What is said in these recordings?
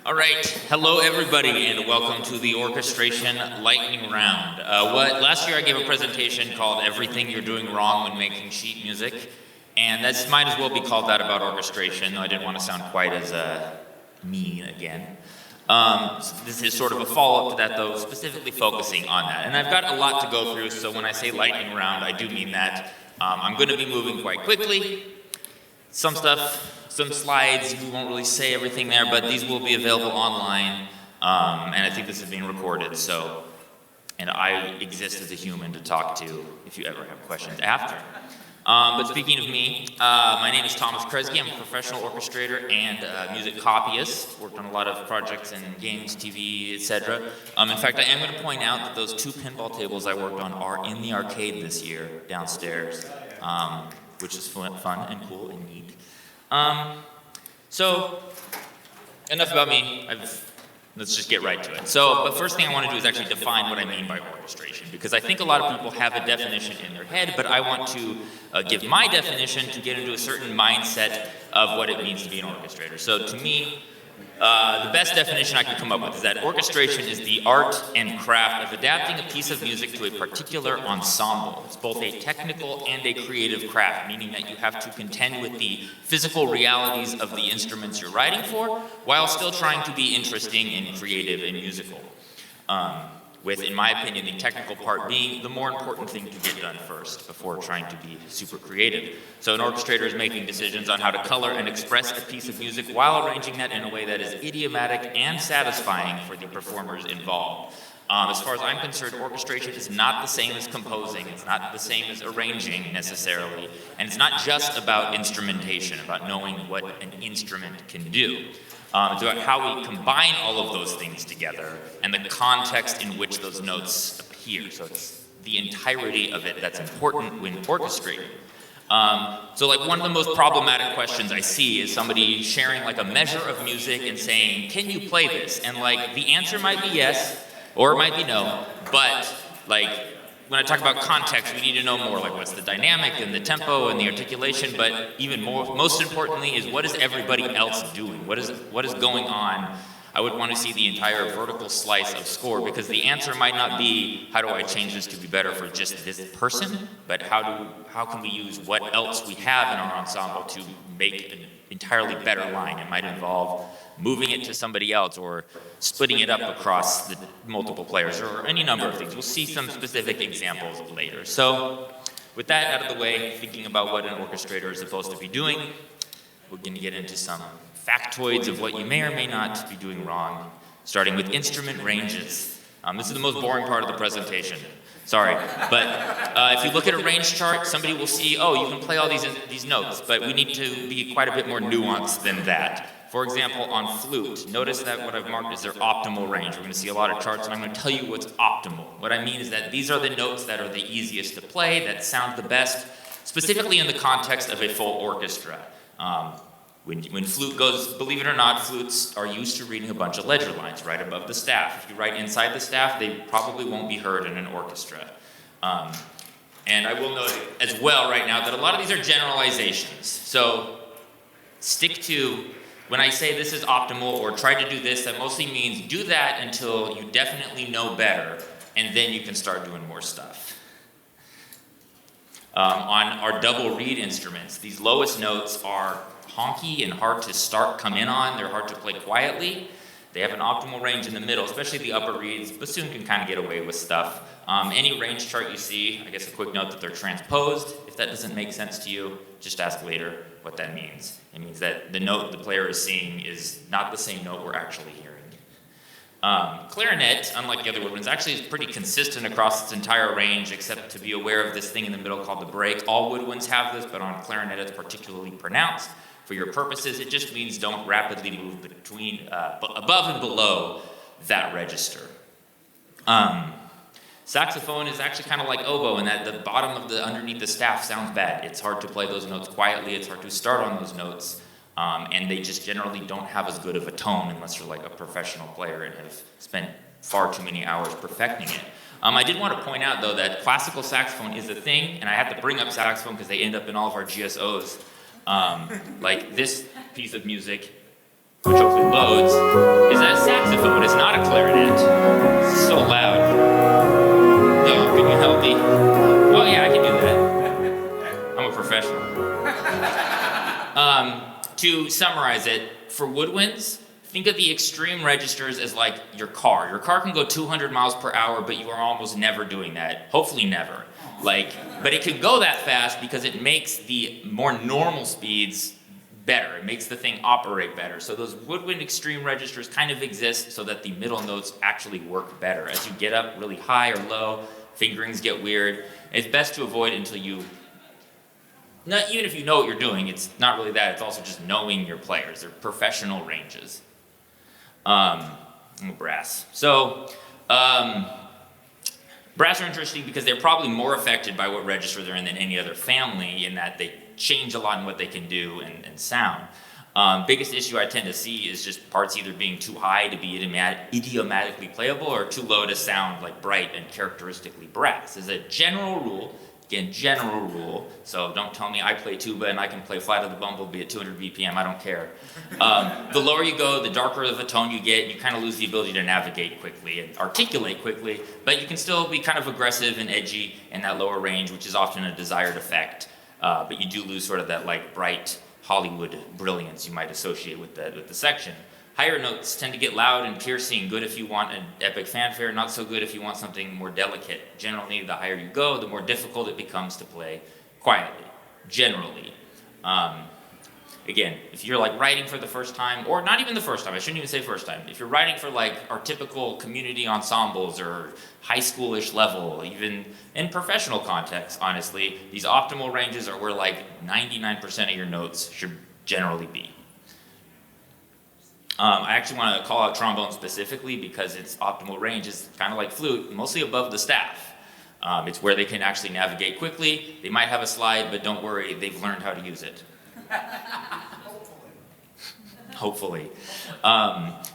All right, hello everybody, and welcome to the Orchestration Lightning Round. Last year I gave a presentation called "Everything You're Doing Wrong When Making Sheet Music," and that might as well be called that about orchestration, though I didn't want to sound quite as mean again. So this is sort of a follow-up to that, though, specifically focusing on that. And I've got a lot to go through, so when I say lightning round, I do mean that. I'm going to be moving quite quickly. Some slides, we won't really say everything there, but these will be available online, and I think this is being recorded, and I exist as a human to talk to if you ever have questions after. But speaking of me, my name is Thomas Kresge. I'm a professional orchestrator and music copyist. Worked on a lot of projects in games, TV, etc. In fact, I am going to point out that those two pinball tables I worked on are in the arcade this year downstairs, which is fun and cool and neat. So, enough about me. Let's just get right to it. But first thing I want to do is actually define what I mean by orchestration, because I think a lot of people have a definition in their head, but I want to give my definition to get into a certain mindset of what it means to be an orchestrator. So to me, the best definition I could come up with is that orchestration is the art and craft of adapting a piece of music to a particular ensemble. It's both a technical and a creative craft, meaning that you have to contend with the physical realities of the instruments you're writing for, while still trying to be interesting and creative and musical. With, in my opinion, the technical part being the more important thing to get done first before trying to be super creative. So an orchestrator is making decisions on how to color and express a piece of music while arranging that in a way that is idiomatic and satisfying for the performers involved. As far as I'm concerned, orchestration is not the same as composing. It's not the same as arranging necessarily. And it's not just about instrumentation, about knowing what an instrument can do. It's about how we combine all of those things together and the context in which those notes appear. So it's the entirety of it that's important when orchestrating. So like one of the most problematic questions I see is somebody sharing like a measure of music and saying, "Can you play this?" And like the answer might be yes, or it might be no, but like when I talk about context, we need to know more, like what's the dynamic and the tempo and the articulation, but even more, most importantly, is what is everybody else doing? What is going on? I would want to see the entire vertical slice of score, because the answer might not be, how do I change this to be better for just this person, but how can we use what else we have in our ensemble to make an entirely better line? It might involve moving it to somebody else or splitting it up across the multiple players or any number of things. We'll see some specific examples later. So with that out of the way, thinking about what an orchestrator is supposed to be doing, we're going to get into some factoids of what you may or may not be doing wrong, starting with instrument ranges. This is the most boring part of the presentation. Sorry, but if you look at a range chart, somebody will see, oh, you can play all these notes, but we need to be quite a bit more nuanced than that. For example, on flute, notice that what I've marked is their optimal range. We're going to see a lot of charts, and I'm going to tell you what's optimal. What I mean is that these are the notes that are the easiest to play, that sound the best, specifically in the context of a full orchestra. When flute goes, believe it or not, flutes are used to reading a bunch of ledger lines right above the staff. If you write inside the staff, they probably won't be heard in an orchestra. And I will note as well right now that a lot of these are generalizations. So stick to, when I say this is optimal or try to do this, that mostly means do that until you definitely know better, and then you can start doing more stuff. On our double reed instruments, these lowest notes are honky and hard to come in on. They're hard to play quietly. They have an optimal range in the middle, especially the upper reeds. Bassoon can kind of get away with stuff. Any range chart you see, I guess a quick note that they're transposed. If that doesn't make sense to you, just ask later what that means. It means that the note the player is seeing is not the same note we're actually hearing. Clarinet, unlike the other woodwinds, actually is pretty consistent across its entire range, except to be aware of this thing in the middle called the break. All woodwinds have this, but on clarinet it's particularly pronounced. For your purposes, it just means don't rapidly move between above and below that register. Saxophone is actually kind of like oboe in that the bottom of underneath the staff sounds bad. It's hard to play those notes quietly. It's hard to start on those notes. And they just generally don't have as good of a tone unless you're like a professional player and have spent far too many hours perfecting it. I did want to point out, though, that classical saxophone is a thing, and I have to bring up saxophone because they end up in all of our GSOs. Like this piece of music, which hopefully loads, is saxophone. It's not a clarinet. It's so loud. Oh, can you help me? Oh yeah, I can do that. I'm a professional. To summarize it, for woodwinds, think of the extreme registers as like your car. Your car can go 200 miles per hour, but you are almost never doing that. Hopefully never. But it could go that fast because it makes the more normal speeds better. It makes the thing operate better. So those woodwind extreme registers kind of exist so that the middle notes actually work better. As you get up really high or low, fingerings get weird. It's best to avoid until even if you know what you're doing, it's not really that. It's also just knowing your players. They're professional ranges. Brass. So, brass are interesting because they're probably more affected by what register they're in than any other family, in that they change a lot in what they can do and sound. Biggest issue I tend to see is just parts either being too high to be idiomatically playable or too low to sound like bright and characteristically brass. As a general rule, so don't tell me I play tuba and I can play Flight of the Bumblebee at 200 BPM, I don't care. The lower you go, the darker of a tone you get, you kind of lose the ability to navigate quickly and articulate quickly, but you can still be kind of aggressive and edgy in that lower range, which is often a desired effect. But you do lose sort of that like bright Hollywood brilliance you might associate with the section. Higher notes tend to get loud and piercing, good if you want an epic fanfare, not so good if you want something more delicate. Generally, the higher you go, the more difficult it becomes to play quietly, generally. Again, if you're like writing for the first time, or not even the first time, I shouldn't even say first time. If you're writing for like our typical community ensembles or high schoolish level, even in professional contexts, honestly, these optimal ranges are where like 99% of your notes should generally be. I actually want to call out trombone specifically because its optimal range is kind of like flute, mostly above the staff. It's where they can actually navigate quickly. They might have a slide, but don't worry, they've learned how to use it. Hopefully.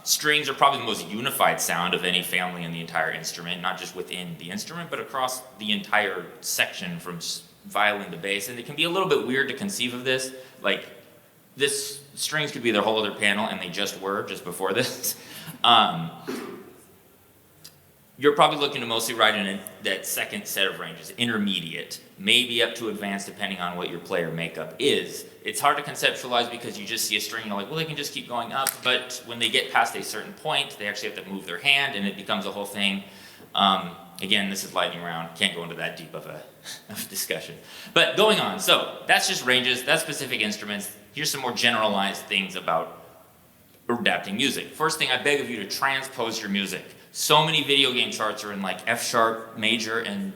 Strings are probably the most unified sound of any family in the entire instrument, not just within the instrument, but across the entire section from violin to bass. And it can be a little bit weird to conceive of this. Like, this strings could be their whole other panel, and they just were just before this. You're probably looking to mostly write in that second set of ranges, intermediate, maybe up to advanced depending on what your player makeup is. It's hard to conceptualize because you just see a string and you're like, well, they can just keep going up, but when they get past a certain point, they actually have to move their hand and it becomes a whole thing. Again, this is lightning round, can't go into that deep of a discussion. But going on, so that's just ranges, that's specific instruments. Here's some more generalized things about adapting music. First thing, I beg of you to transpose your music. So many video game charts are in like F sharp major, and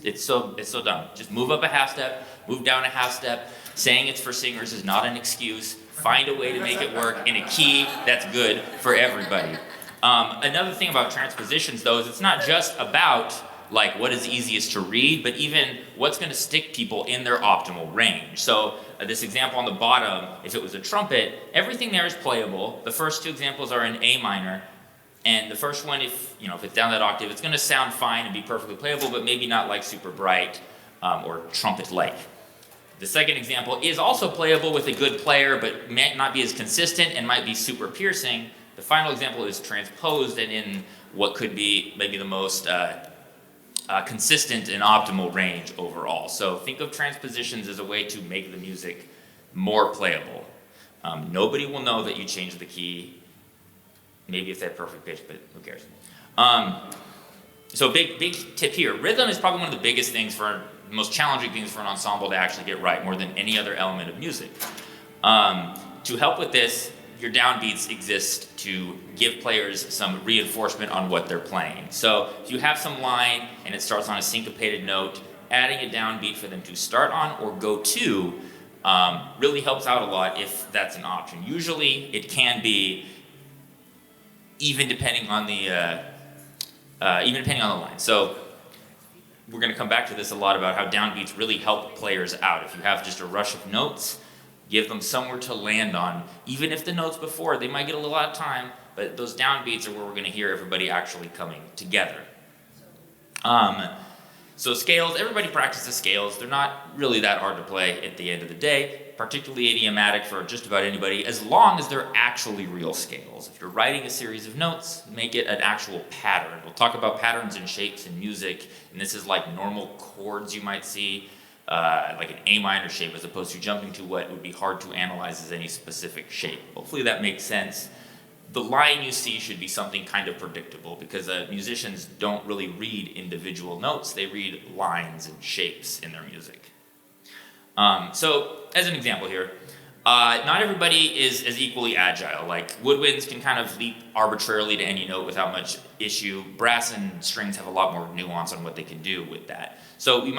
it's so dumb. Just move up a half step, move down a half step. Saying it's for singers is not an excuse. Find a way to make it work in a key that's good for everybody. Another thing about transpositions though is it's not just about like what is easiest to read, but even what's going to stick people in their optimal range. So this example on the bottom, if it was a trumpet, everything there is playable. The first two examples are in A minor, and the first one, if it's down that octave, it's going to sound fine and be perfectly playable, but maybe not like super bright or trumpet-like. The second example is also playable with a good player, but might not be as consistent and might be super piercing. The final example is transposed and in what could be maybe the most consistent and optimal range overall. So think of transpositions as a way to make the music more playable. Nobody will know that you changed the key. Maybe it's that perfect pitch, but who cares? So big tip here. Rhythm is probably one of the biggest things most challenging things for an ensemble to actually get right, more than any other element of music. To help with this, your downbeats exist to give players some reinforcement on what they're playing. So if you have some line and it starts on a syncopated note, adding a downbeat for them to start on or go to really helps out a lot if that's an option. Usually it can be even depending on the line. So we're going to come back to this a lot about how downbeats really help players out. If you have just a rush of notes, give them somewhere to land on. Even if the notes before, they might get a little out of time, but those downbeats are where we're going to hear everybody actually coming together. So scales, everybody practices scales. They're not really that hard to play at the end of the day, particularly idiomatic for just about anybody, as long as they're actually real scales. If you're writing a series of notes, make it an actual pattern. We'll talk about patterns and shapes in music, and this is like normal chords you might see, like an A minor shape, as opposed to jumping to what would be hard to analyze as any specific shape. Hopefully that makes sense. The line you see should be something kind of predictable, because musicians don't really read individual notes, they read lines and shapes in their music. So, as an example here, not everybody is as equally agile. Like, woodwinds can kind of leap arbitrarily to any note without much issue. Brass and strings have a lot more nuance on what they can do with that. So we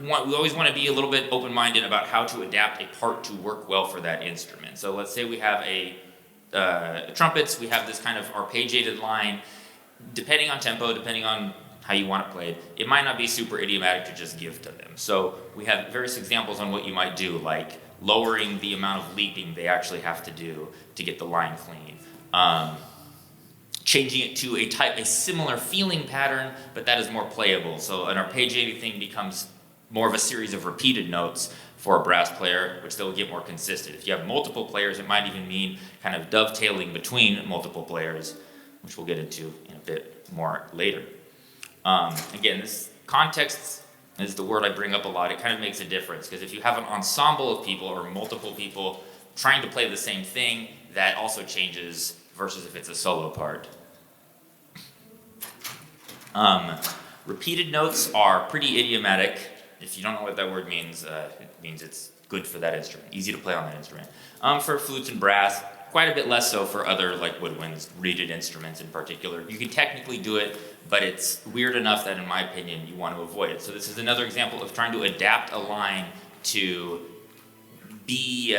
always want to be a little bit open-minded about how to adapt a part to work well for that instrument. So let's say we have trumpets, we have this kind of arpeggiated line. Depending on tempo, depending on how you want it played, it might not be super idiomatic to just give to them. So we have various examples on what you might do, like lowering the amount of leaping they actually have to do to get the line clean. Changing it to a similar feeling pattern, but that is more playable. So an arpeggiated thing becomes more of a series of repeated notes for a brass player, which they'll get more consistent. If you have multiple players, it might even mean kind of dovetailing between multiple players, which we'll get into in a bit more later. Again, this context is the word I bring up a lot. It kind of makes a difference, because if you have an ensemble of people or multiple people trying to play the same thing, that also changes versus if it's a solo part. Repeated notes are pretty idiomatic. If you don't know what that word means, it means it's good for that instrument, easy to play on that instrument. For flutes and brass, quite a bit less so for other, like woodwinds, reeded instruments in particular. You can technically do it, but it's weird enough that, in my opinion, you want to avoid it. So this is another example of trying to adapt a line to be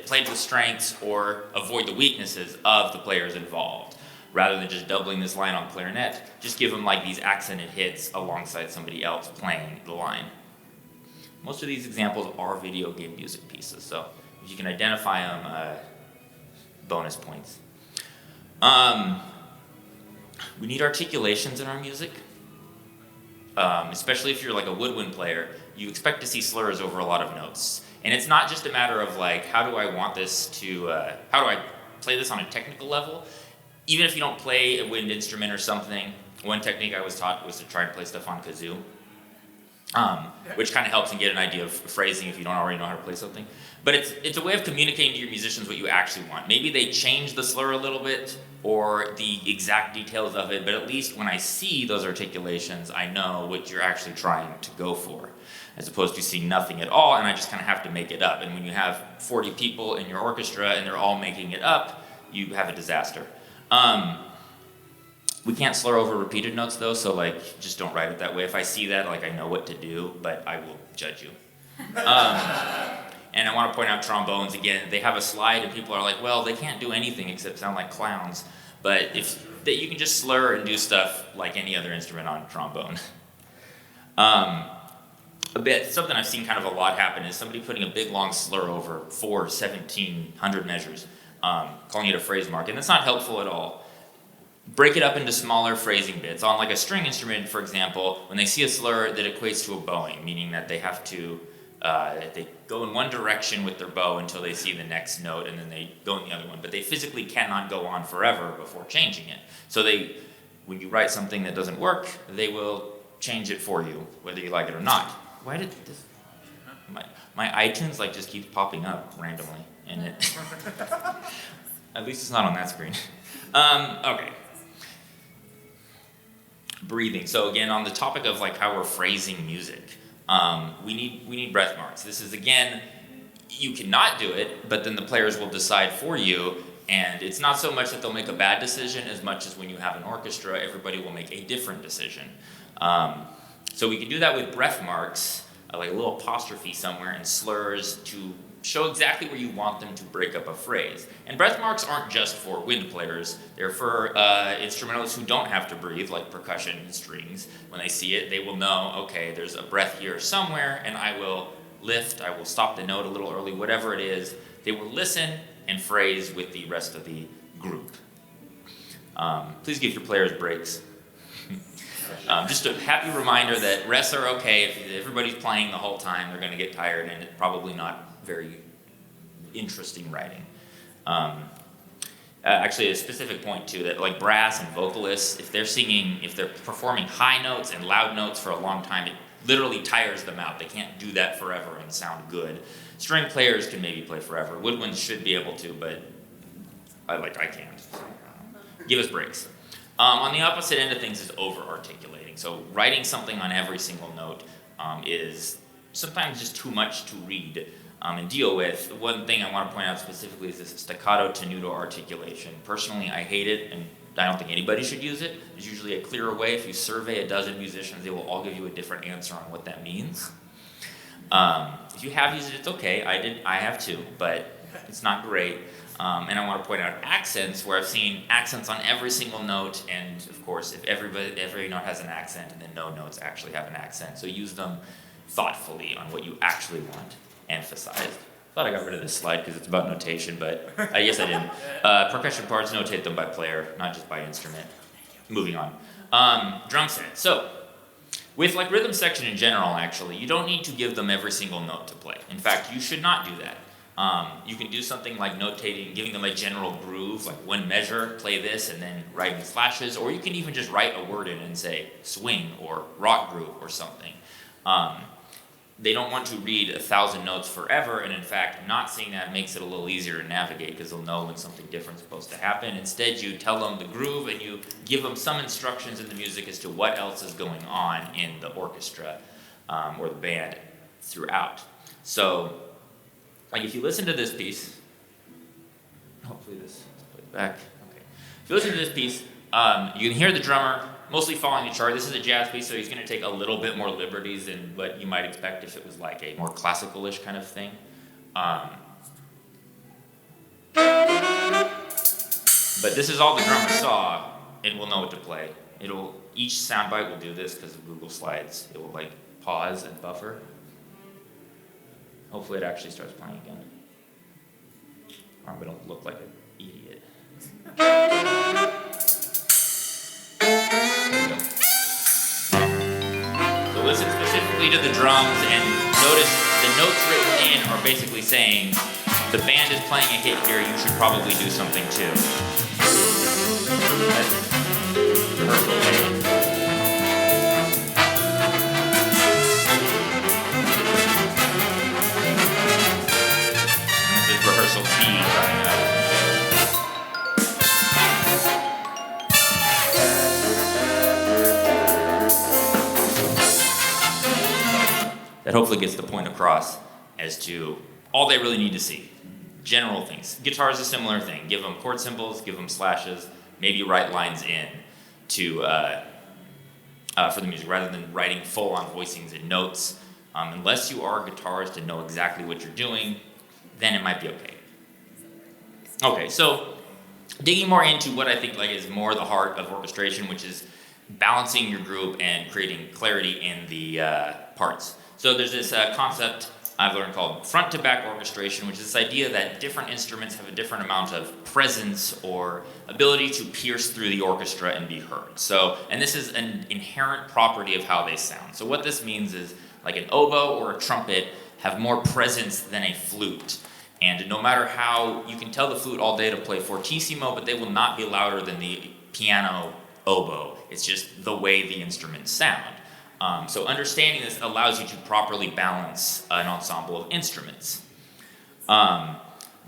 played to the strengths or avoid the weaknesses of the players involved. Rather than just doubling this line on clarinet, just give them like these accented hits alongside somebody else playing the line. Most of these examples are video game music pieces, so if you can identify them, bonus points. We need articulations in our music, especially if you're like a woodwind player. You expect to see slurs over a lot of notes. And it's not just a matter of like, how do I want this to, how do I play this on a technical level? Even if you don't play a wind instrument or something, one technique I was taught was to try and play stuff on kazoo, which kind of helps and get an idea of phrasing if you don't already know how to play something. But it's a way of communicating to your musicians what you actually want. Maybe they change the slur a little bit or the exact details of it, but at least when I see those articulations, I know what you're actually trying to go for, as opposed to seeing nothing at all, and I just kind of have to make it up. And when you have 40 people in your orchestra and they're all making it up, you have a disaster. We can't slur over repeated notes though, so like just don't write it that way. If I see that, like I know what to do, but I will judge you. And I want to point out trombones again. They have a slide, and people are like, "Well, they can't do anything except sound like clowns." But you can just slur and do stuff like any other instrument on trombone. Something I've seen kind of a lot happen is somebody putting a big long slur over 1700 measures, calling it a phrase mark, and that's not helpful at all. Break it up into smaller phrasing bits. On like a string instrument, for example, when they see a slur that equates to a bowing, meaning that they have to, they go in one direction with their bow until they see the next note, and then they go in the other one, but they physically cannot go on forever before changing it. So when you write something that doesn't work, they will change it for you, whether you like it or not. Why did this, my iTunes like just keeps popping up randomly, and it, at least it's not on that screen. Okay. Breathing. So again, on the topic of like how we're phrasing music, we need breath marks. This is, again, you cannot do it, but then the players will decide for you, and it's not so much that they'll make a bad decision as much as when you have an orchestra, everybody will make a different decision. So we can do that with breath marks, like a little apostrophe somewhere and slurs to show exactly where you want them to break up a phrase. And breath marks aren't just for wind players. They're for instrumentalists who don't have to breathe, like percussion and strings. When they see it, they will know, okay, there's a breath here somewhere, and I will lift, I will stop the note a little early, whatever it is. They will listen and phrase with the rest of the group. Please give your players breaks. Just a happy reminder that rests are okay. If everybody's playing the whole time, they're going to get tired, and it's probably not very interesting writing. Actually, a specific point too, that like brass and vocalists, if they're performing high notes and loud notes for a long time, it literally tires them out. They can't do that forever and sound good. String players can maybe play forever. Woodwinds should be able to, but I can't. Give us breaks. On the opposite end of things is over-articulating. So writing something on every single note is sometimes just too much to read and deal with. One thing I want to point out specifically is this staccato tenuto articulation. Personally, I hate it, and I don't think anybody should use it. There's usually a clearer way. If you survey a dozen musicians, they will all give you a different answer on what that means. If you have used it, it's okay. I have too, but it's not great. And I want to point out accents, where I've seen accents on every single note, and of course, if every note has an accent, and then no notes actually have an accent. So use them thoughtfully on what you actually want emphasized. Thought I got rid of this slide because it's about notation, but I guess I didn't. Percussion parts, notate them by player, not just by instrument. Moving on. Drum set. So, with like rhythm section in general, actually, you don't need to give them every single note to play. In fact, you should not do that. You can do something like notating, giving them a general groove, like one measure, play this, and then writing slashes, or you can even just write a word in and say swing or rock groove or something. They don't want to read 1,000 notes forever, and in fact, not seeing that makes it a little easier to navigate because they'll know when something different is supposed to happen. Instead, you tell them the groove and you give them some instructions in the music as to what else is going on in the orchestra or the band throughout. So, like if you listen to this piece, hopefully this plays back. Okay. If you listen to this piece, you can hear the drummer mostly following the chart. This is a jazz piece, so he's going to take a little bit more liberties than what you might expect if it was like a more classical-ish kind of thing. But this is all the drummer saw, and we'll know what to play. Each soundbite will do this because of Google Slides. It will like pause and buffer. Hopefully it actually starts playing again. Or I'm going to look like an idiot. So listen specifically to the drums and notice the notes written in are basically saying the band is playing a hit here, you should probably do something too. That's rehearsal A. Rehearsal B coming up. That hopefully gets the point across as to all they really need to see. General things. Guitar is a similar thing. Give them chord symbols, give them slashes, maybe write lines in to for the music rather than writing full-on voicings and notes. Unless you are a guitarist and know exactly what you're doing, then it might be okay. Okay, so digging more into what I think like is more the heart of orchestration, which is balancing your group and creating clarity in the parts. So there's this concept I've learned called front-to-back orchestration, which is this idea that different instruments have a different amount of presence or ability to pierce through the orchestra and be heard. So, and this is an inherent property of how they sound. So what this means is like an oboe or a trumpet have more presence than a flute. And no matter how, you can tell the flute all day to play fortissimo, but they will not be louder than the piano oboe. It's just the way the instruments sound. So understanding this allows you to properly balance an ensemble of instruments.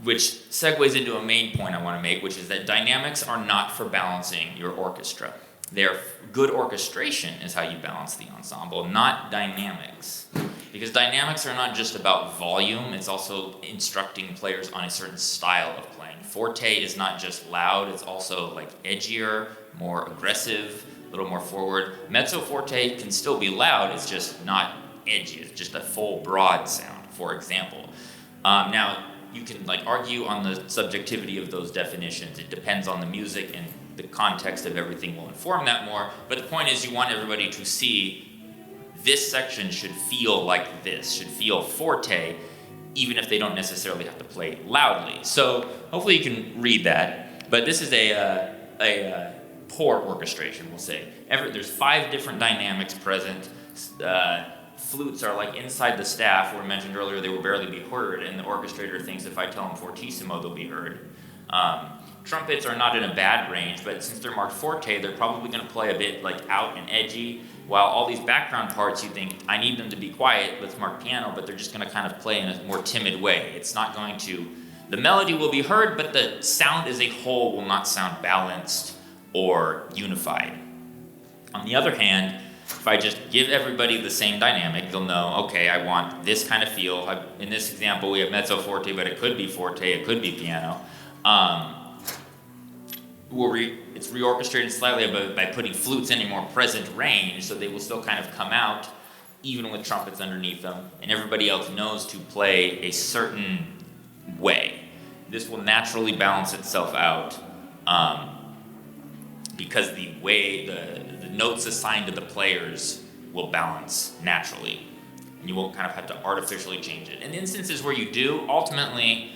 Which segues into a main point I want to make, which is that dynamics are not for balancing your orchestra. Good orchestration is how you balance the ensemble, not dynamics. Because dynamics are not just about volume, it's also instructing players on a certain style of playing. Forte is not just loud, it's also like edgier, more aggressive, a little more forward. Mezzo forte can still be loud, it's just not edgy, it's just a full broad sound, for example. Now, you can like argue on the subjectivity of those definitions. It depends on the music, and the context of everything will inform that more. But the point is you want everybody to see this section should feel like this, should feel forte, even if they don't necessarily have to play loudly. So hopefully you can read that. But this is a poor orchestration, we'll say. There's 5 different dynamics present. Flutes are like inside the staff, where I mentioned earlier they will barely be heard, and the orchestrator thinks if I tell them fortissimo, they'll be heard. Trumpets are not in a bad range, but since they're marked forte, they're probably going to play a bit like out and edgy, while all these background parts, you think, I need them to be quiet, let's mark piano, but they're just going to kind of play in a more timid way. It's not going to, the melody will be heard, but the sound as a whole will not sound balanced or unified. On the other hand, if I just give everybody the same dynamic, they'll know, okay, I want this kind of feel. In this example, we have mezzo forte, but it could be forte, it could be piano. It's reorchestrated slightly by putting flutes in a more present range, so they will still kind of come out, even with trumpets underneath them, and everybody else knows to play a certain way. This will naturally balance itself out, because the way the notes assigned to the players will balance naturally. And you won't kind of have to artificially change it. In instances where you do, ultimately,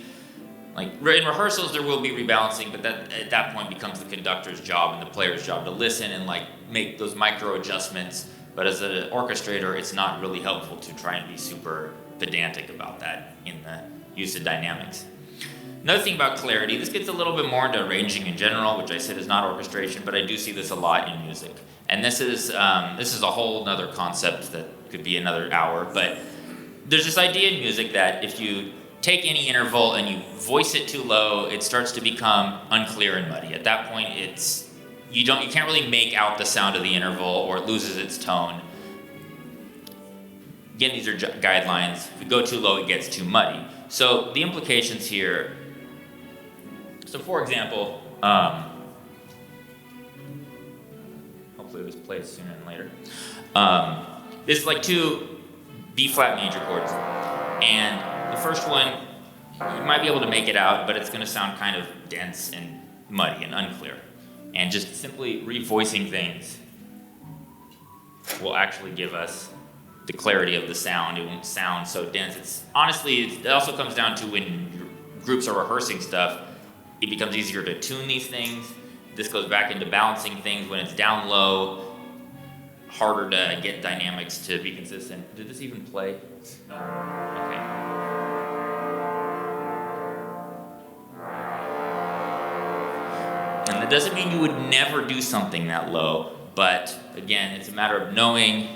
like in rehearsals there will be rebalancing, but that at that point becomes the conductor's job and the player's job to listen and like make those micro adjustments. But as an orchestrator, it's not really helpful to try and be super pedantic about that in the use of dynamics. Another thing about clarity, this gets a little bit more into arranging in general, which I said is not orchestration, but I do see this a lot in music. And this is a whole other concept that could be another hour, but there's this idea in music that if you take any interval and you voice it too low, it starts to become unclear and muddy. At that point, you can't really make out the sound of the interval, or it loses its tone. Again, these are guidelines. If you go too low, it gets too muddy. So the implications here. So for example, hopefully this plays sooner than later. This is like 2 B flat major chords, and the first one, you might be able to make it out, but it's going to sound kind of dense and muddy and unclear. And just simply revoicing things will actually give us the clarity of the sound. It won't sound so dense. It also comes down to when groups are rehearsing stuff, it becomes easier to tune these things. This goes back into balancing things when it's down low, harder to get dynamics to be consistent. Did this even play? No. Okay. And that doesn't mean you would never do something that low, but again, it's a matter of knowing.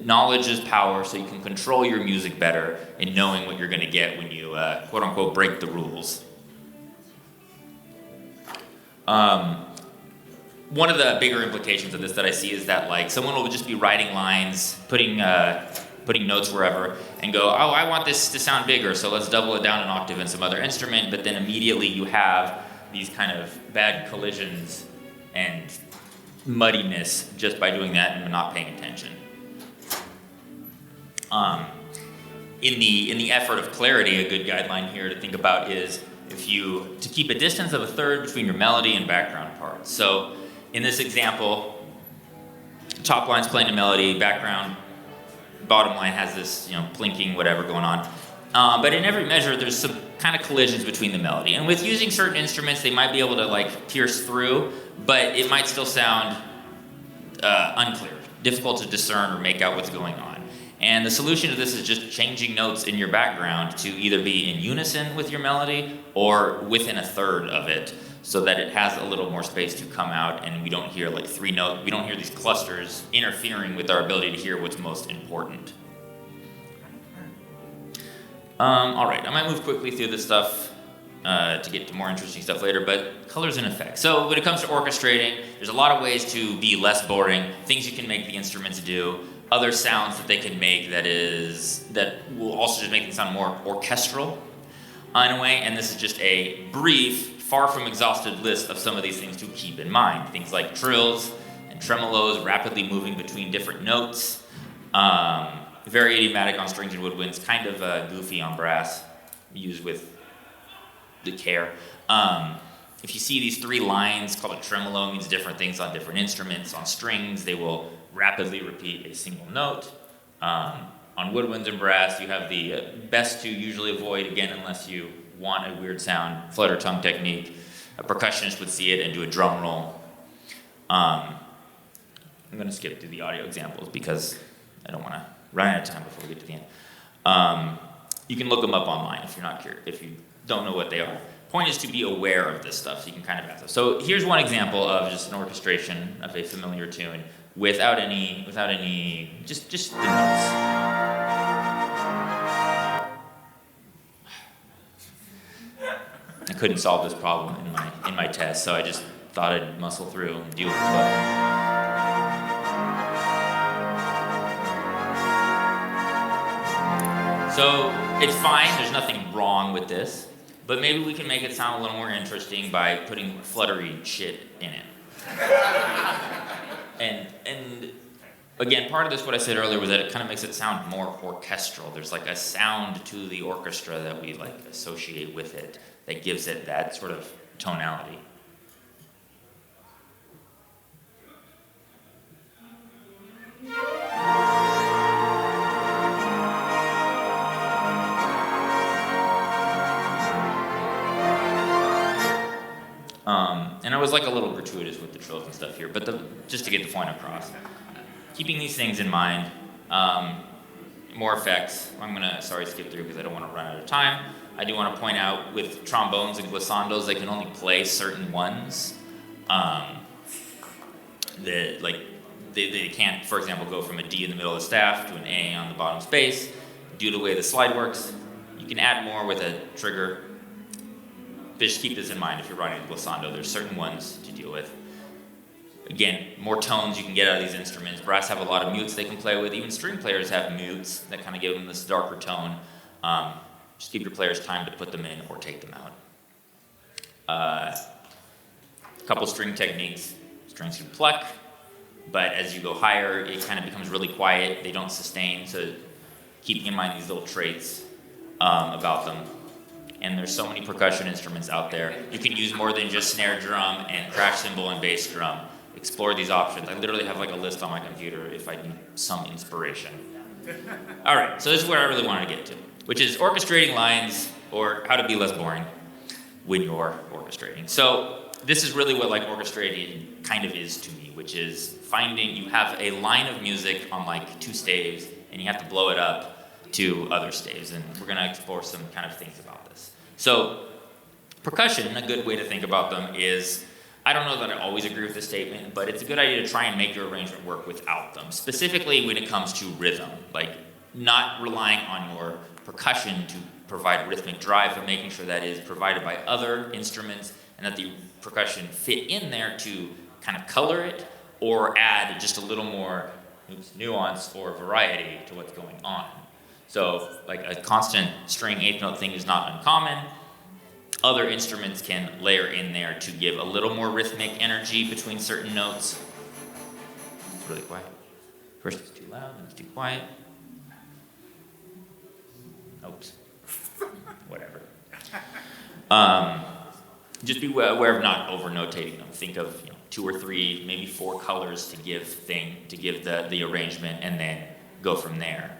Knowledge is power, so you can control your music better in knowing what you're going to get when you, quote unquote, break the rules. One of the bigger implications of this that I see is that like someone will just be writing lines, putting notes wherever, and go, oh, I want this to sound bigger, so let's double it down an octave in some other instrument, but then immediately you have these kind of bad collisions and muddiness just by doing that and not paying attention. In the effort of clarity, a good guideline here to think about is to keep a distance of a third between your melody and background parts. So in this example, top line's playing a melody, background, bottom line has this, plinking, whatever going on. But in every measure, there's some kind of collisions between the melody. And with using certain instruments, they might be able to like pierce through, but it might still sound unclear, difficult to discern or make out what's going on. And the solution to this is just changing notes in your background to either be in unison with your melody or within a third of it, so that it has a little more space to come out and we don't hear like 3 notes, we don't hear these clusters interfering with our ability to hear what's most important. All right, I might move quickly through this stuff to get to more interesting stuff later, but colors and effects. So when it comes to orchestrating, there's a lot of ways to be less boring, things you can make the instruments do, other sounds that they can make that will also just make them sound more orchestral in a way, and this is just a brief, far from exhaustive list of some of these things to keep in mind. Things like trills and tremolos rapidly moving between different notes, very idiomatic on strings and woodwinds, kind of goofy on brass, used with the care. If you see these 3 lines called a tremolo, means different things on different instruments. On strings, they will rapidly repeat a single note. On woodwinds and brass, you have the best to usually avoid, again, unless you want a weird sound, flutter tongue technique. A percussionist would see it and do a drum roll. I'm going to skip through the audio examples because I don't want to run out of time before we get to the end. You can look them up online if you're not curious, if you don't know what they are. Point is to be aware of this stuff so you can kind of ask them. So here's one example of just an orchestration of a familiar tune without any, just the notes. I couldn't solve this problem in my test, so I just thought I'd muscle through and deal with it. So it's fine, there's nothing wrong with this, but maybe we can make it sound a little more interesting by putting fluttery shit in it. And again, part of this, what I said earlier, was that it kind of makes it sound more orchestral. There's like a sound to the orchestra that we like associate with it that gives it that sort of tonality. And I was like a little gratuitous with the trills and stuff here, but just to get the point across. Keeping these things in mind, more effects. I'm gonna, skip through because I don't want to run out of time. I do want to point out with trombones and glissandos, they can only play certain ones. They can't, for example, go from a D in the middle of the staff to an A on the bottom space. Due to the way the slide works, you can add more with a trigger. Just keep this in mind if you're writing a glissando. There's certain ones to deal with. Again, more tones you can get out of these instruments. Brass have a lot of mutes they can play with. Even string players have mutes that kind of give them this darker tone. Just give your players time to put them in or take them out. A couple string techniques. Strings can pluck, but as you go higher, it kind of becomes really quiet. They don't sustain, so keeping in mind these little traits about them. And there's so many percussion instruments out there. You can use more than just snare drum and crash cymbal and bass drum. Explore these options. I literally have like a list on my computer if I need some inspiration. All right, so this is where I really wanted to get to, which is orchestrating lines, or how to be less boring when you're orchestrating. So this is really what like orchestrating kind of is to me, which is finding you have a line of music on like 2 staves and you have to blow it up to other staves, and we're going to explore some kind of things about this. So percussion, a good way to think about them is, I don't know that I always agree with this statement, but it's a good idea to try and make your arrangement work without them, specifically when it comes to rhythm, like not relying on your percussion to provide rhythmic drive, but making sure that is provided by other instruments and that the percussion fit in there to kind of color it or add just a little more nuance or variety to what's going on. So like a constant string 8th note thing is not uncommon. Other instruments can layer in there to give a little more rhythmic energy between certain notes. It's really quiet. First it's too loud, then it's too quiet. Oops. Whatever. Just be aware of not over-notating them. Think of 2 or 3, maybe 4 colors to give the arrangement, and then go from there.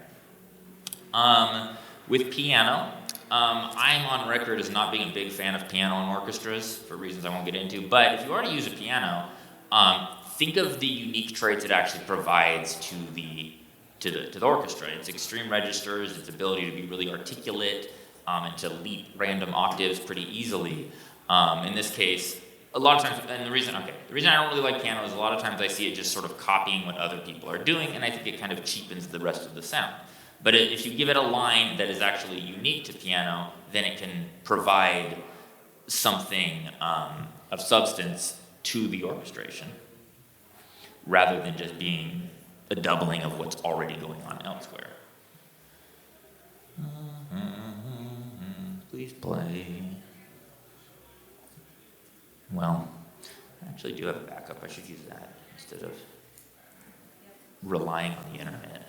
With piano, I'm on record as not being a big fan of piano in orchestras for reasons I won't get into, but if you already use a piano, think of the unique traits it actually provides to the orchestra. Its extreme registers, its ability to be really articulate, and to leap random octaves pretty easily. In this case, a lot of times, and the reason I don't really like piano is a lot of times I see it just sort of copying what other people are doing, and I think it kind of cheapens the rest of the sound. But if you give it a line that is actually unique to piano, then it can provide something of substance to the orchestration, rather than just being a doubling of what's already going on elsewhere. Please play. Well, I actually do have a backup. I should use that instead of relying on the internet.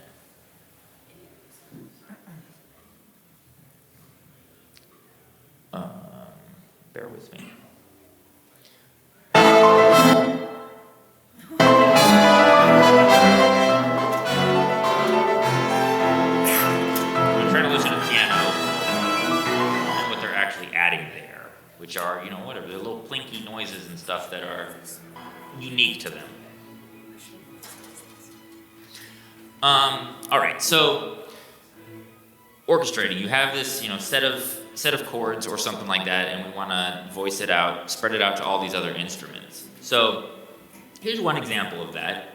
Bear with me. I'm trying to listen to piano and what they're actually adding there, which are, whatever, the little plinky noises and stuff that are unique to them. All right, so orchestrating. You have this, set of chords or something like that, and we want to voice it out, spread it out to all these other instruments. So here's one example of that.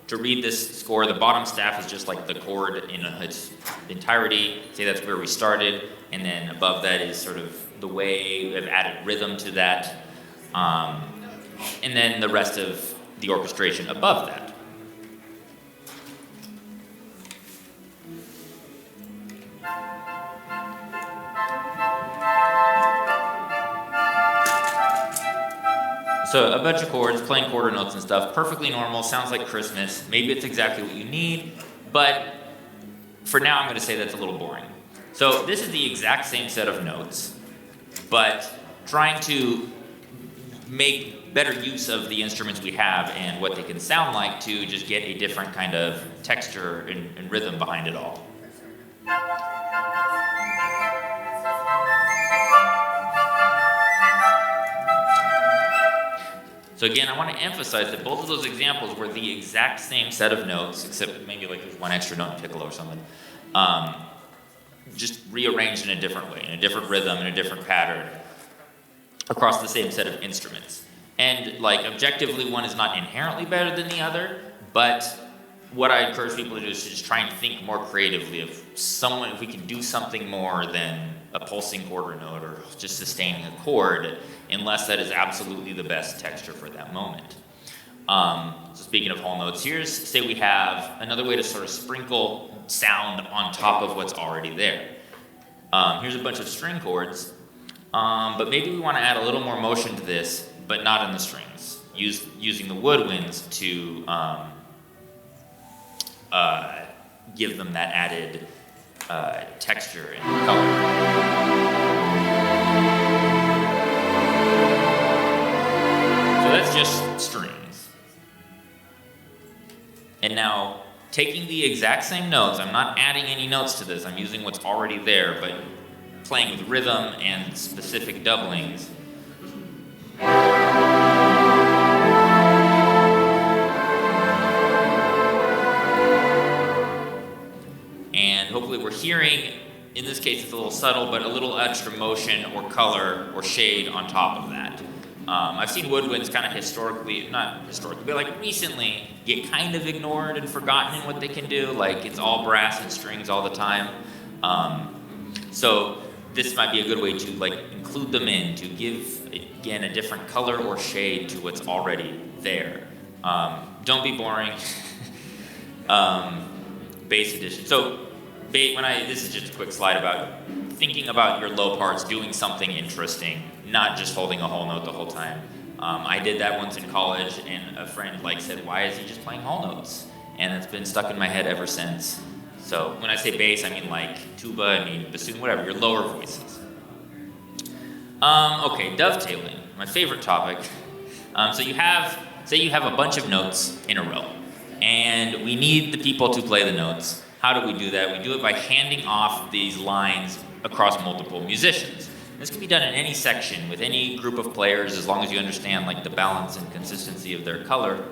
To read this score, the bottom staff is just like the chord in its entirety. Say that's where we started, and then above that is sort of the way we've added rhythm to that, and then the rest of the orchestration above that. So a bunch of chords, playing quarter notes and stuff, perfectly normal, sounds like Christmas. Maybe it's exactly what you need, but for now I'm going to say that's a little boring. So this is the exact same set of notes, but trying to make better use of the instruments we have and what they can sound like to just get a different kind of texture and rhythm behind it all. So again, I want to emphasize that both of those examples were the exact same set of notes, except maybe like there's one extra note in piccolo or something, just rearranged in a different way, in a different rhythm, in a different pattern, across the same set of instruments. And like objectively, one is not inherently better than the other, but what I encourage people to do is to just try and think more creatively of if we can do something more than a pulsing quarter note or just sustaining a chord, unless that is absolutely the best texture for that moment. So speaking of whole notes, say we have another way to sort of sprinkle sound on top of what's already there. Here's a bunch of string chords, but maybe we want to add a little more motion to this, but not in the strings, using the woodwinds to give them that added texture and color. So that's just strings. And now, taking the exact same notes, I'm not adding any notes to this, I'm using what's already there, but playing with rhythm and specific doublings. And hopefully we're hearing, in this case it's a little subtle, but a little extra motion or color or shade on top of that. I've seen woodwinds kind of but like recently get kind of ignored and forgotten in what they can do. Like it's all brass and strings all the time. So this might be a good way to like include them in, to give, again, a different color or shade to what's already there. Don't be boring. Bass addition. So this is just a quick slide about thinking about your low parts, doing something interesting, not just holding a whole note the whole time. I did that once in college, and a friend said, "Why is he just playing whole notes?" And it's been stuck in my head ever since. So when I say bass, I mean like tuba, I mean bassoon, whatever, your lower voices. Okay, dovetailing, my favorite topic. So say you have a bunch of notes in a row, and we need the people to play the notes. How do we do that? We do it by handing off these lines across multiple musicians. This can be done in any section with any group of players, as long as you understand like the balance and consistency of their color.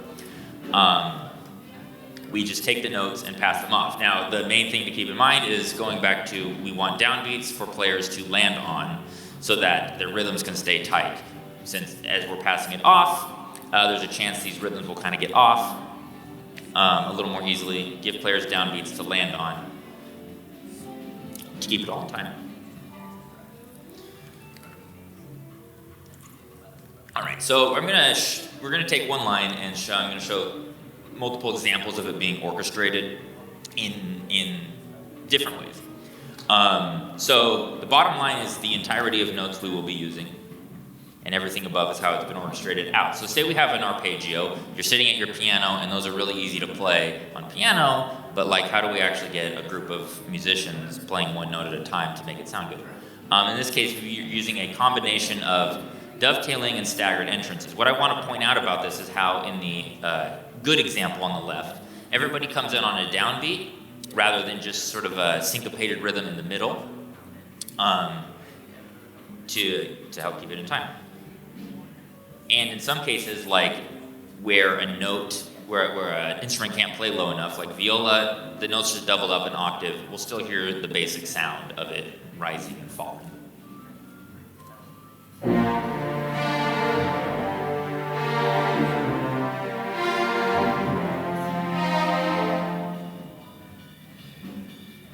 We just take the notes and pass them off. Now, the main thing to keep in mind is going back to, we want downbeats for players to land on so that their rhythms can stay tight. Since as we're passing it off, there's a chance these rhythms will kind of get off a little more easily. Give players downbeats to land on to keep it all in time. All right, so we're gonna take one line and I'm gonna show multiple examples of it being orchestrated in different ways. So the bottom line is the entirety of notes we will be using, and everything above is how it's been orchestrated out. So say we have an arpeggio, you're sitting at your piano, and those are really easy to play on piano, but like how do we actually get a group of musicians playing one note at a time to make it sound good? In this case, you're using a combination of dovetailing and staggered entrances. What I want to point out about this is how in the good example on the left, everybody comes in on a downbeat rather than just sort of a syncopated rhythm in the middle to help keep it in time. And in some cases, like where an instrument can't play low enough, like viola, the notes just doubled up an octave, we'll still hear the basic sound of it rising and falling.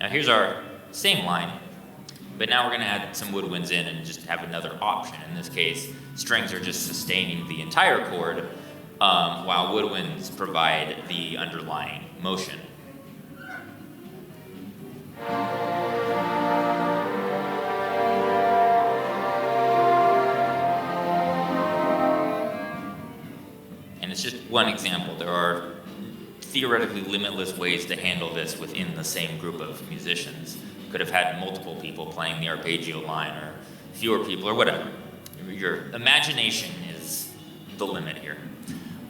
Now here's our same line, but now we're going to add some woodwinds in and just have another option. In this case, strings are just sustaining the entire chord, while woodwinds provide the underlying motion. And it's just one example. There are theoretically limitless ways to handle this within the same group of musicians. Could have had multiple people playing the arpeggio line, or fewer people, or whatever. Your imagination is the limit here.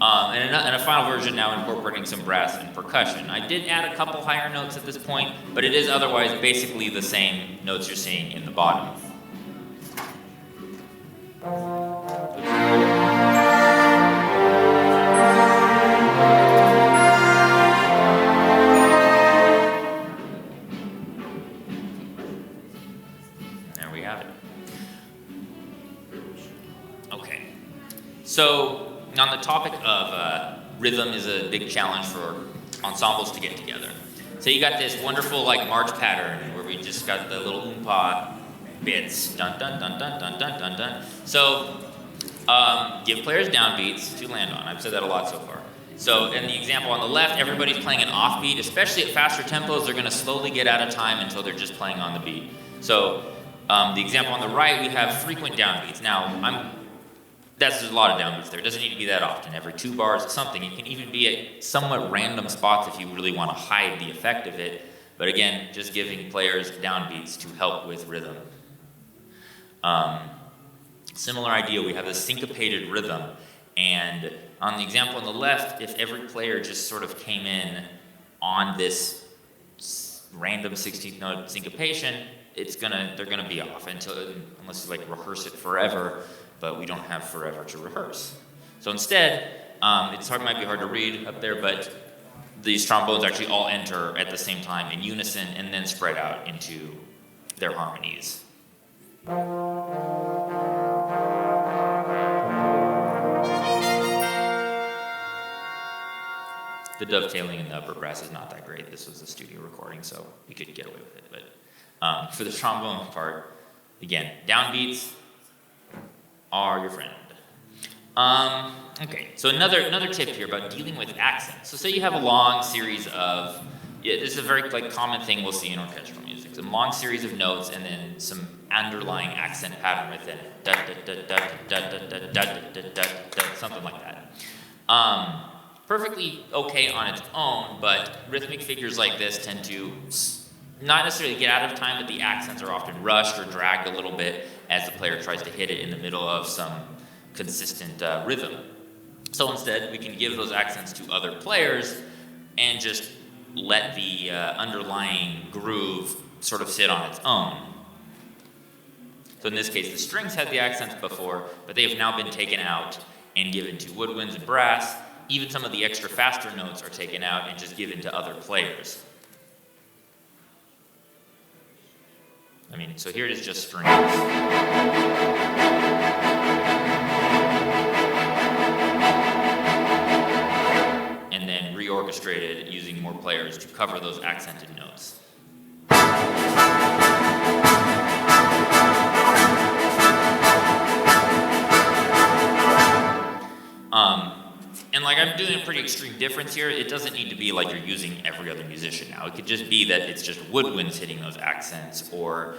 And a final version now incorporating some brass and percussion. I did add a couple higher notes at this point, but it is otherwise basically the same notes you're seeing in the bottom. So, on the topic of rhythm is a big challenge for ensembles to get together. So you got this wonderful like march pattern where we just got the little oompa bits, dun dun dun dun dun dun dun dun. So give players downbeats to land on. I've said that a lot so far. So in the example on the left, everybody's playing an offbeat, especially at faster tempos. They're going to slowly get out of time until they're just playing on the beat. So the example on the right, we have frequent downbeats. Now there's a lot of downbeats there. It doesn't need to be that often. Every 2 bars, something. It can even be at somewhat random spots if you really want to hide the effect of it. But again, just giving players downbeats to help with rhythm. Similar idea, we have a syncopated rhythm. And on the example on the left, if every player just sort of came in on this random 16th note syncopation, they're gonna be off unless you like rehearse it forever. But we don't have forever to rehearse. So instead, might be hard to read up there, but these trombones actually all enter at the same time in unison and then spread out into their harmonies. The dovetailing in the upper brass is not that great. This was a studio recording, so we could get away with it. But for the trombone part, again, downbeats are your friend. Okay, so another tip here about dealing with accents. So say you have a long series of, this is a very like common thing we'll see in orchestral music. Some long series of notes and then some underlying accent pattern within it. Da da da da da da da da da da da, something like that. Perfectly okay on its own, but rhythmic figures like this tend to not necessarily get out of time, but the accents are often rushed or dragged a little bit as the player tries to hit it in the middle of some consistent rhythm. So instead, we can give those accents to other players and just let the underlying groove sort of sit on its own. So in this case, the strings had the accents before, but they have now been taken out and given to woodwinds and brass. Even some of the extra faster notes are taken out and just given to other players. So here it is just strings. And then reorchestrated using more players to cover those accented notes. And like I'm doing a pretty extreme difference here. It doesn't need to be like you're using every other musician now. It could just be that it's just woodwinds hitting those accents or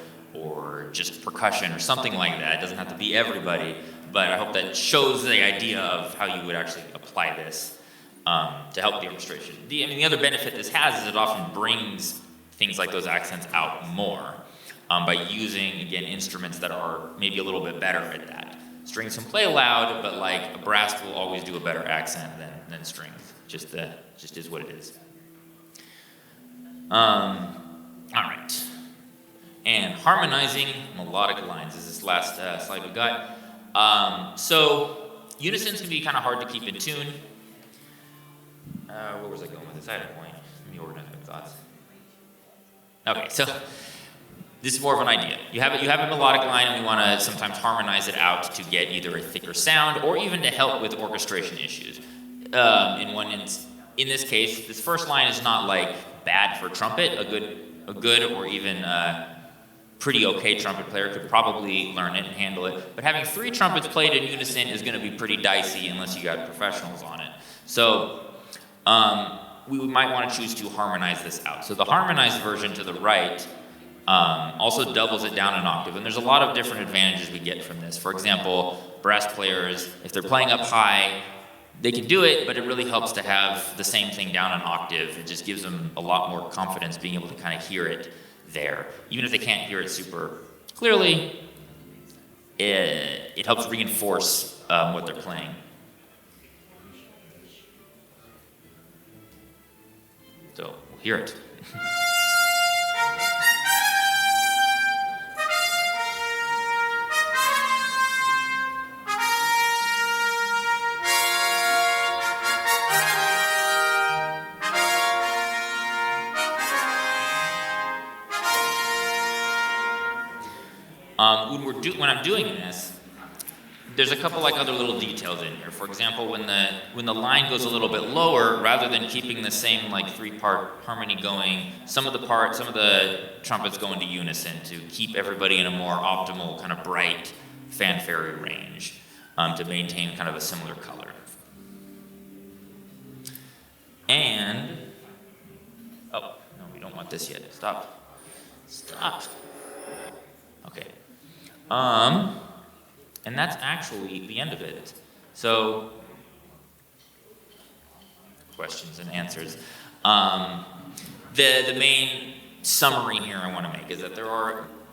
just percussion or something like that. It doesn't have to be everybody, but I hope that shows the idea of how you would actually apply this to help the orchestration. The other benefit this has is it often brings things like those accents out more by using, again, instruments that are maybe a little bit better at that. Strings can play loud, but like a brass will always do a better accent than strings. Just is what it is. All right. And harmonizing melodic lines is this last slide we got. So unisons can be kind of hard to keep in tune. Where was I going with this? I had a point. Let me organize my thoughts. Okay, so this is more of an idea. You have a melodic line, and we want to sometimes harmonize it out to get either a thicker sound or even to help with orchestration issues. In this case, this first line is not like bad for trumpet. A good or even pretty okay trumpet player could probably learn it and handle it. But having 3 trumpets played in unison is going to be pretty dicey unless you got professionals on it. So we might want to choose to harmonize this out. So the harmonized version to the right also doubles it down an octave. And there's a lot of different advantages we get from this. For example, brass players, if they're playing up high, they can do it, but it really helps to have the same thing down an octave. It just gives them a lot more confidence being able to kind of hear it there. Even if they can't hear it super clearly, it helps reinforce what they're playing. So we'll hear it. When I'm doing this, there's a couple like other little details in here. For example, when the line goes a little bit lower, rather than keeping the same like 3-part harmony going, some of the trumpets go into unison to keep everybody in a more optimal kind of bright fanfare range to maintain kind of a similar color. And oh no, we don't want this yet. Stop. Okay. And that's actually the end of it. So, questions and answers. The main summary here I want to make is that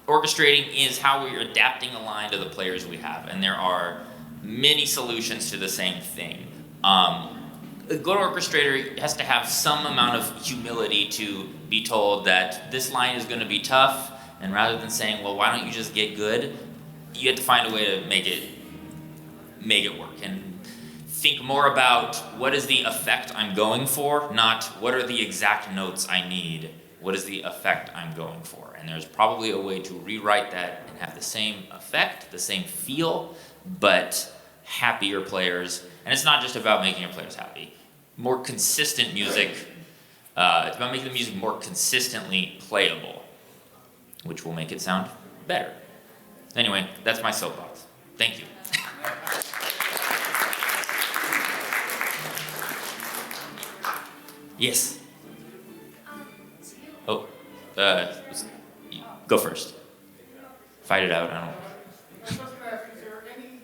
orchestrating is how we're adapting a line to the players we have, and there are many solutions to the same thing. A good orchestrator has to have some amount of humility to be told that this line is going to be tough, and rather than saying, well, why don't you just get good, you have to find a way to make it work and think more about what is the effect I'm going for, not what are the exact notes I need. What is the effect I'm going for? And there's probably a way to rewrite that and have the same effect, the same feel, but happier players. And it's not just about making your players happy. More consistent music, it's about making the music more consistently playable, which will make it sound better. Anyway, that's my soapbox. Thank you. Yes. Oh, go first. Fight it out. I don't know. I was going to ask, is there any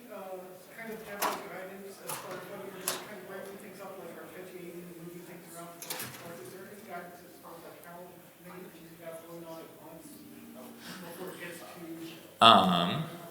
kind of general guidance as far as whether you're kind of breaking things up, like arpeggiating and moving things around, or is there any guidance as far as like how many things you got going on at once before it gets to?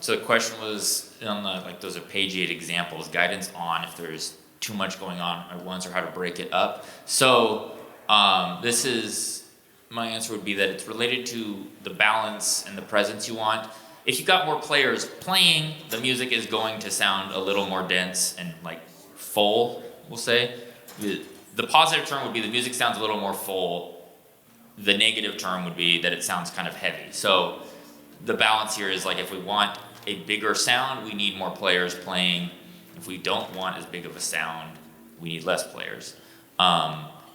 So the question was on those are page 8 examples, guidance on if there's too much going on at once or how to break it up. So my answer would be that it's related to the balance and the presence you want. If you've got more players playing, the music is going to sound a little more dense and like full, we'll say. The positive term would be the music sounds a little more full. The negative term would be that it sounds kind of heavy. So the balance here is like if we want a bigger sound, we need more players playing. If we don't want as big of a sound, we need less players.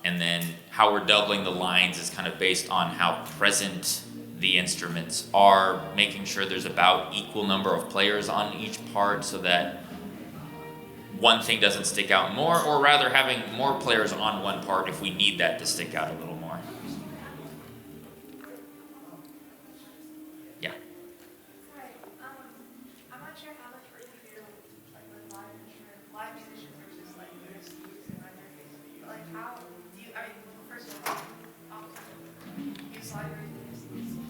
And then how we're doubling the lines is kind of based on how present the instruments are, making sure there's about equal number of players on each part so that one thing doesn't stick out more, or rather having more players on one part if we need that to stick out a little more. Yeah. Hi, I'm not sure how much work you do like with live musicians versus like universities and other things. But like how do you? I mean, first of all, use libraries and universities.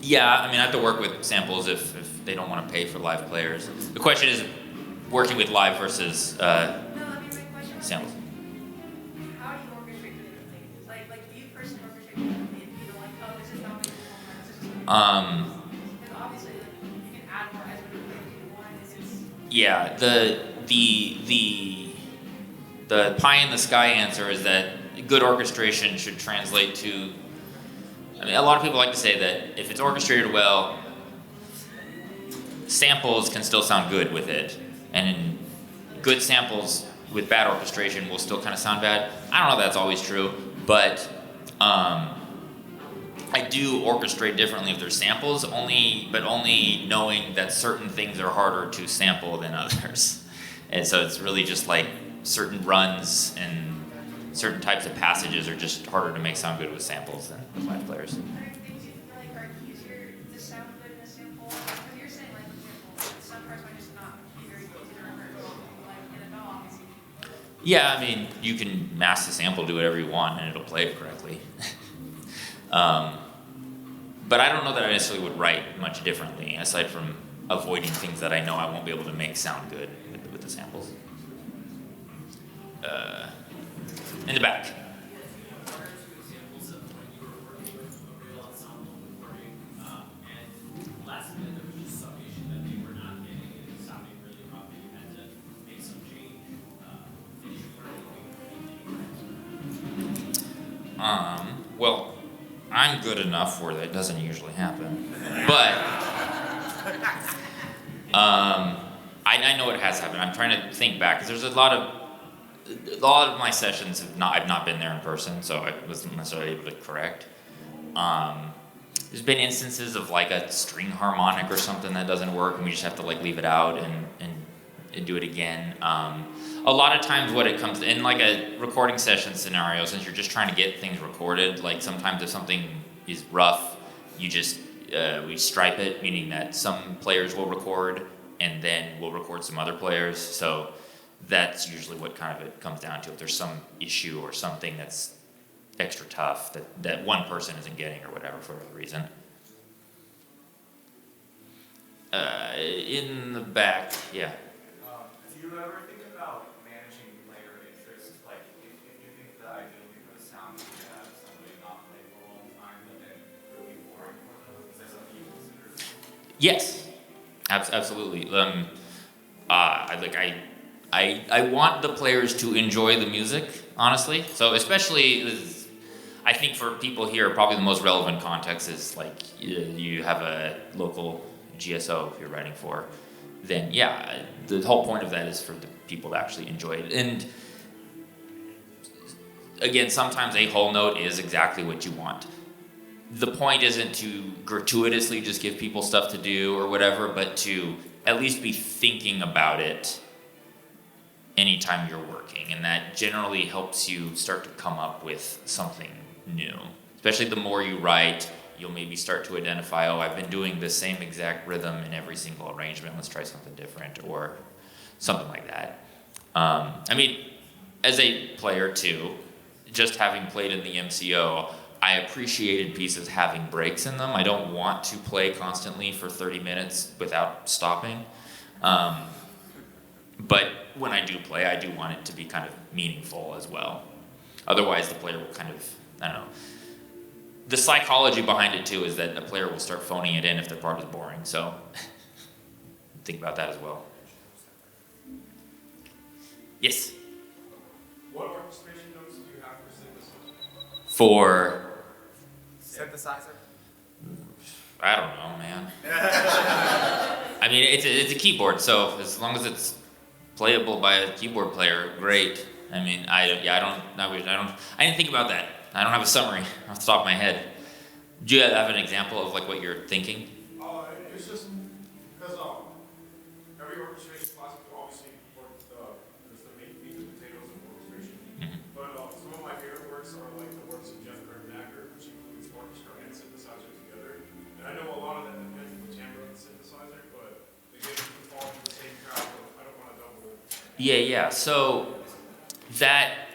Yeah, I mean, I have to work with samples if they don't want to pay for live players. The question is working with live versus No, I mean my question is samples. how do you orchestrate the different things? Like do you personally orchestrate the different things? You know, like this is not making one, this is because obviously like, you can add more as we do one. It's just Yeah, the pie in the sky answer is that good orchestration should translate to, I mean, a lot of people like to say that if it's orchestrated well, samples can still sound good with it, and good samples with bad orchestration will still kind of sound bad. I don't know if that's always true, but I do orchestrate differently if there's samples, but only knowing that certain things are harder to sample than others. And so it's really just like certain runs and certain types of passages are just harder to make sound good with samples than with live players. Are there things you feel like are easier to sound good in a sample? Because you're saying, like, for example, some parts might just not be very easy to remember, like in a DAW, obviously. Yeah, I mean, you can mask the sample, do whatever you want, and it'll play it correctly. But I don't know that I necessarily would write much differently, aside from avoiding things that I know I won't be able to make sound good with the samples. In the back. Well, I'm good enough where that doesn't usually happen, but I know it has happened. I'm trying to think back because there's a lot of my sessions I've not been there in person, so I wasn't necessarily able to correct. There's been instances of like a string harmonic or something that doesn't work, and we just have to like leave it out and do it again. A lot of times what it comes in like a recording session scenario, since you're just trying to get things recorded, like sometimes if something is rough, you just, we stripe it, meaning that some players will record and then we'll record some other players. So that's usually what kind of it comes down to. If there's some issue or something that's extra tough that one person isn't getting or whatever for whatever reason. In the back, yeah. Do you ever think about managing player interest? Like, if you think that ideally for the sound, you could have somebody not play for a long time, but then it would be boring for them. Is that something you consider? Yes, absolutely. I want the players to enjoy the music, honestly. So especially, I think for people here, probably the most relevant context is like you have a local GSO if you're writing for. Then yeah, the whole point of that is for the people to actually enjoy it. And again, sometimes a whole note is exactly what you want. The point isn't to gratuitously just give people stuff to do or whatever, but to at least be thinking about it anytime you're working. And that generally helps you start to come up with something new. Especially the more you write, you'll maybe start to identify, oh, I've been doing the same exact rhythm in every single arrangement, let's try something different, or something like that. I mean, as a player too, just having played in the MCO, I appreciated pieces having breaks in them. I don't want to play constantly for 30 minutes without stopping. But when I do play, I do want it to be kind of meaningful as well. Otherwise, the player will kind of, I don't know. The psychology behind it too is that a player will start phoning it in if their part is boring. So think about that as well. Yes? What orchestration notes do you have for synthesizer? For, Synthesizer? I don't know, man. I mean, it's a keyboard, so as long as it's playable by a keyboard player, great. I mean, I didn't think about that. I don't have a summary off the top of my head. Do you have an example of like what you're thinking? It's just because every orchestration class obviously there's the meat and potatoes of orchestration. Mm-hmm. But some of my favorite works are like the works of Jeff Macker, which includes orchestra and synthesizer together. And I know a lot of that depends on the timbre of the synthesizer, but again, you can fall into the same trap of I don't want to double. Yeah. So that.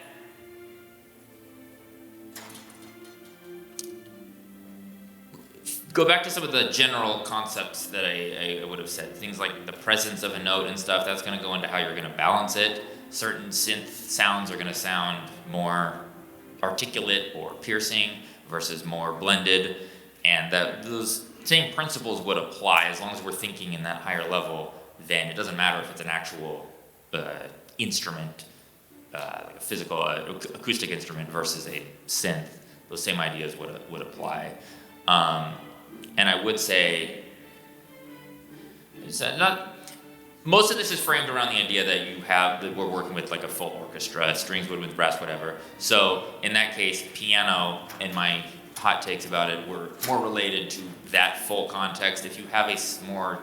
Go back to some of the general concepts that I would have said. Things like the presence of a note and stuff, that's going to go into how you're going to balance it. Certain synth sounds are going to sound more articulate or piercing versus more blended. And that those same principles would apply as long as we're thinking in that higher level. Then it doesn't matter if it's an actual instrument like a physical acoustic instrument versus a synth. Those same ideas would apply. And I would say, most of this is framed around the idea that we're working with like a full orchestra, strings, woodwinds, brass, whatever. So in that case, piano and my hot takes about it were more related to that full context. If you have a more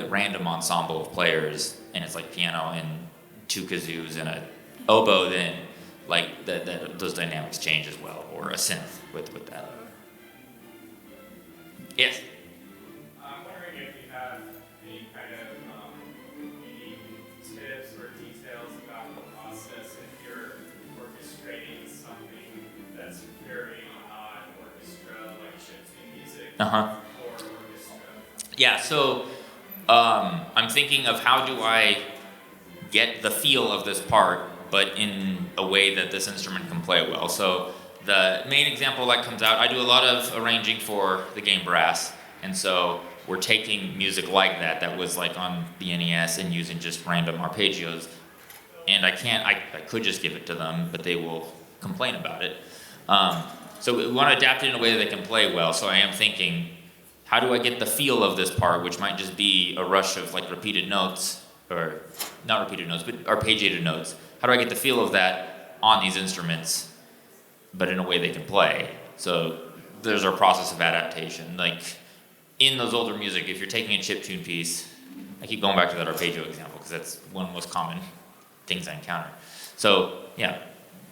random ensemble of players and it's like piano and 2 kazoos and a oboe, then like those dynamics change as well, or a synth with that. Yes. I'm wondering if you have any kind of unique tips or details about the process if you're orchestrating something that's very non-orchestra, like chiptune music, or orchestra. Yeah, so I'm thinking of how do I get the feel of this part, but in a way that this instrument can play well. So the main example that comes out, I do a lot of arranging for the game brass, and so we're taking music like that was like on the NES and using just random arpeggios, and I could just give it to them, but they will complain about it. So we want to adapt it in a way that they can play well, so I am thinking, how do I get the feel of this part, which might just be a rush of like repeated notes, or not repeated notes, but arpeggiated notes. How do I get the feel of that on these instruments, but in a way they can play? So there's our process of adaptation. Like in those older music, if you're taking a chiptune piece, I keep going back to that arpeggio example because that's one of the most common things I encounter. So yeah,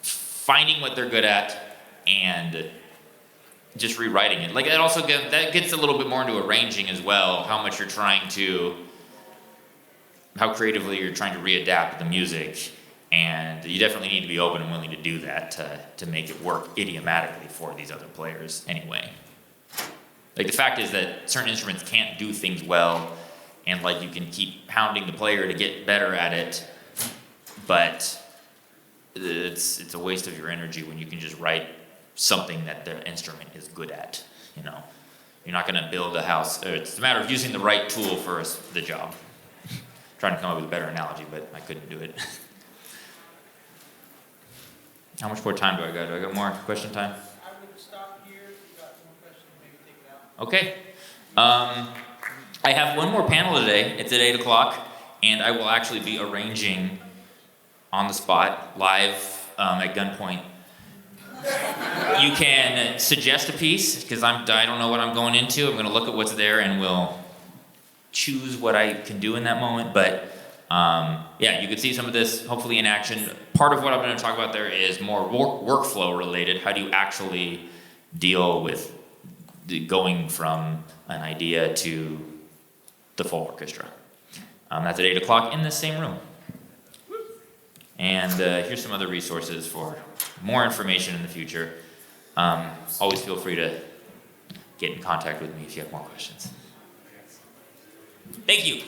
finding what they're good at and just rewriting it. Like that gets a little bit more into arranging as well, how creatively you're trying to readapt the music. And you definitely need to be open and willing to do that to make it work idiomatically for these other players anyway. Like the fact is that certain instruments can't do things well, and like you can keep pounding the player to get better at it, but it's a waste of your energy when you can just write something that the instrument is good at, you know. You're not gonna build a house, it's a matter of using the right tool for the job. Trying to come up with a better analogy, but I couldn't do it. How much more time do I got? Do I got more question time? I would stop here. If you got more questions, maybe take it out. Okay. I have one more panel today. It's at 8 o'clock, and I will actually be arranging on the spot, live at gunpoint. You can suggest a piece, because I don't know what I'm going into. I'm going to look at what's there, and we'll choose what I can do in that moment, but yeah, you can see some of this hopefully in action. Part of what I'm going to talk about there is more workflow related. How do you actually deal with going from an idea to the full orchestra? That's at 8 o'clock in the same room. And here's some other resources for more information in the future. Always feel free to get in contact with me if you have more questions. Thank you.